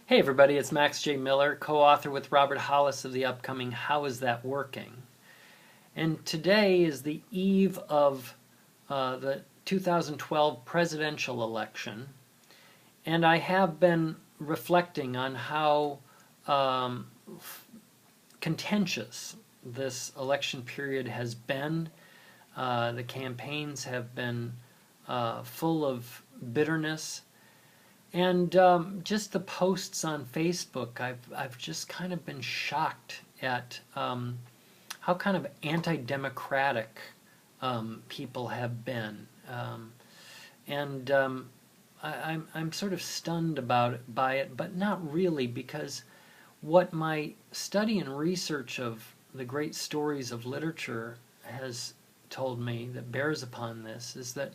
Hey everybody, it's Max J. Miller, co-author with Robert Hollis of the upcoming How Is That Working? And today is the eve of the 2012 presidential election, and I have been reflecting on how contentious this election period has been. The campaigns have been full of bitterness. And just the posts on Facebook, I've just kind of been shocked at how kind of anti-democratic people have been, and I'm sort of stunned by it, but not really, because what my study and research of the great stories of literature has told me that bears upon this is that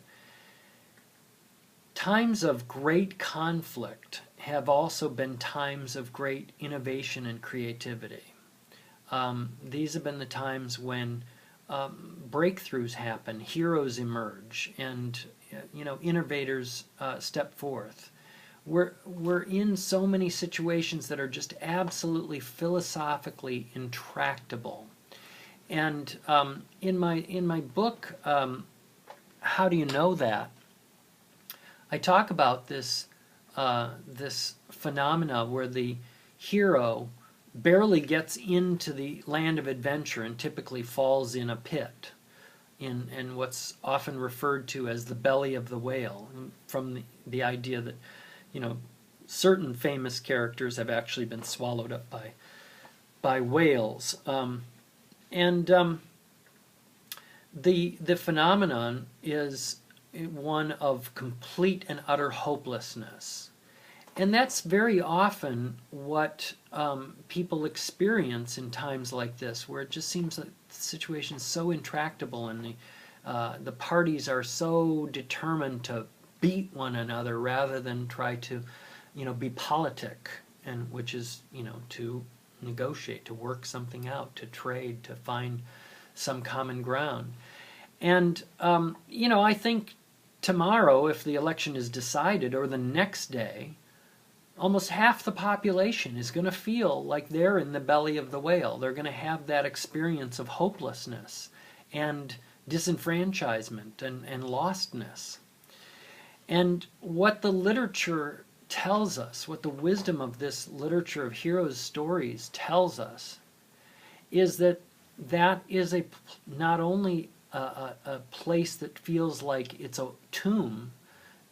times of great conflict have also been times of great innovation and creativity. These have been the times when breakthroughs happen, heroes emerge, and innovators step forth. We're in so many situations that are just absolutely philosophically intractable. And in my book, How Do You Know That?, I talk about this phenomena where the hero barely gets into the land of adventure and typically falls in a pit, in what's often referred to as the belly of the whale, from the idea that certain famous characters have actually been swallowed up by whales, the phenomenon is one of complete and utter hopelessness. And that's very often what people experience in times like this, where it just seems like the situation's so intractable and the parties are so determined to beat one another rather than try to be politic, and which is to negotiate, to work something out, to trade, to find some common ground. And I think tomorrow, if the election is decided, or the next day, almost half the population is going to feel like they're in the belly of the whale. They're going to have that experience of hopelessness and disenfranchisement and lostness. And what the literature tells us, what the wisdom of this literature of heroes' stories tells us, is that is not only a place that feels like it's a tomb,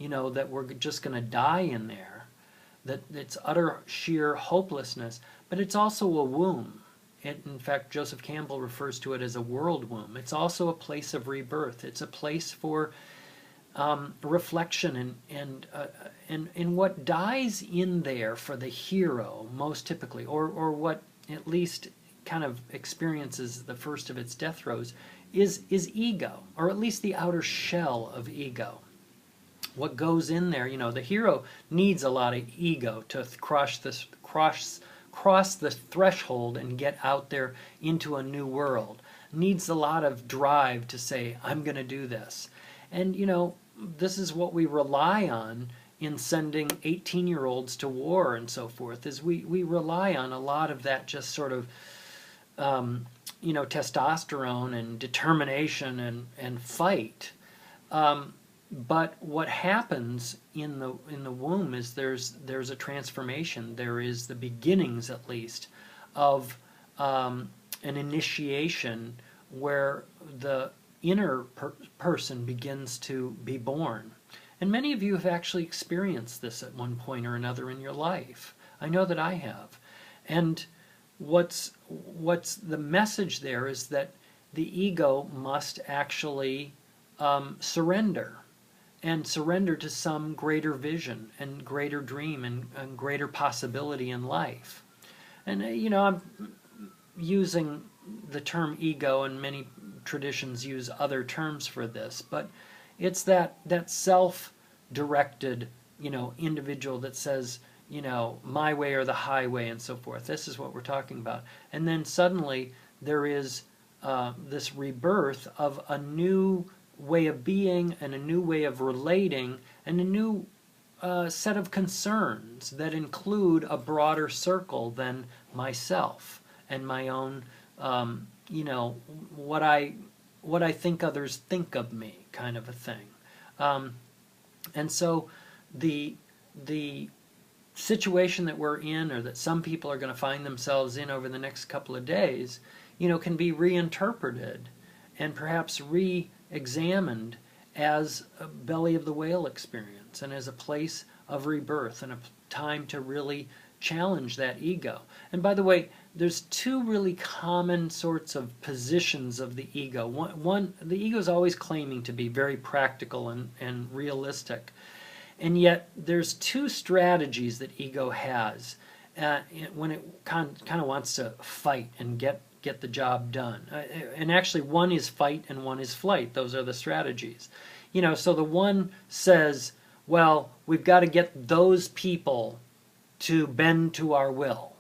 that we're just going to die in there, that it's utter sheer hopelessness, but it's also a womb. In fact, Joseph Campbell refers to it as a world womb. It's also a place of rebirth. It's a place for reflection, and what dies in there for the hero most typically, or what at least kind of experiences the first of its death throes, is ego, or at least the outer shell of ego. What goes in there, the hero needs a lot of ego to cross the threshold and get out there into a new world. Needs a lot of drive to say, I'm going to do this. And this is what we rely on in sending 18-year-olds to war and so forth, is we rely on a lot of that just sort of testosterone and determination and fight. But what happens in the womb is there's a transformation. There is the beginnings, at least, of an initiation where the inner person begins to be born. And many of you have actually experienced this at one point or another in your life. I know that I have. And what's the message there is that the ego must actually surrender to some greater vision and greater dream and greater possibility in life. And I'm using the term ego, and many traditions use other terms for this, but it's that self-directed individual that says, my way or the highway and so forth. This is what we're talking about. And then suddenly there is this rebirth of a new way of being and a new way of relating and a new set of concerns that include a broader circle than myself and my own, what I think others think of me, kind of a thing. And so the situation that we're in, or that some people are going to find themselves in over the next couple of days, can be reinterpreted and perhaps re-examined as a belly of the whale experience and as a place of rebirth and a time to really challenge that ego. And by the way, there's two really common sorts of positions of the ego. One, the ego is always claiming to be very practical and realistic. And yet there's two strategies that ego has when it kind of wants to fight and get the job done. And actually one is fight and one is flight. Those are the strategies. So the one says, well, we've got to get those people to bend to our will.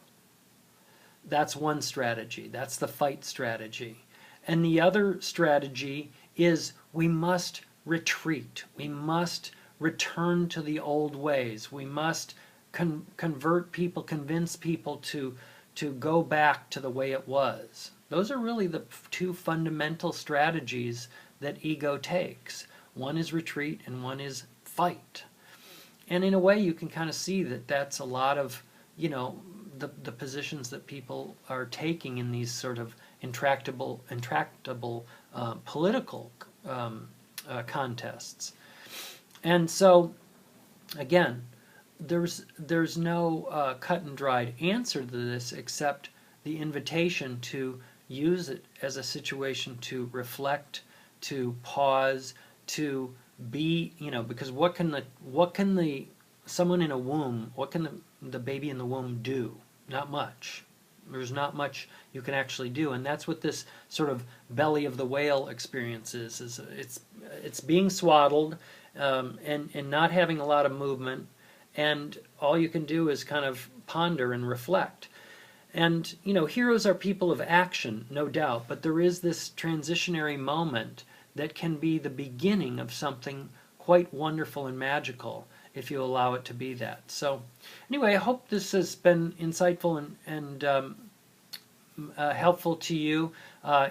That's one strategy. That's the fight strategy. And the other strategy is we must retreat. We must return to the old ways. We must convert people, convince people to go back to the way it was. Those are really the two fundamental strategies that ego takes. One is retreat and one is fight. And in a way you can kind of see that that's a lot of, the positions that people are taking in these sort of intractable political contests. And so, again, there's no cut and dried answer to this except the invitation to use it as a situation to reflect, to pause, to be, because what can someone in a womb, what can the baby in the womb do? Not much. There's not much you can actually do, and that's what this sort of belly of the whale experience is it's being swaddled and not having a lot of movement, and all you can do is kind of ponder and reflect. And heroes are people of action, no doubt, but there is this transitionary moment that can be the beginning of something quite wonderful and magical if you allow it to be that. So anyway, I hope this has been insightful and helpful to you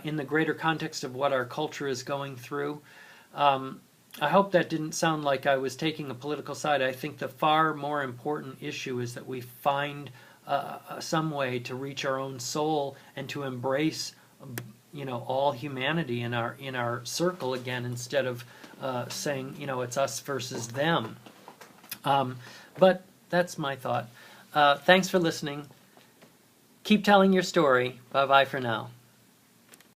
in the greater context of what our culture is going through. I hope that didn't sound like I was taking a political side. I think the far more important issue is that we find some way to reach our own soul and to embrace all humanity in our circle again, instead of saying it's us versus them. But that's my thought. Thanks for listening. Keep telling your story. Bye-bye for now.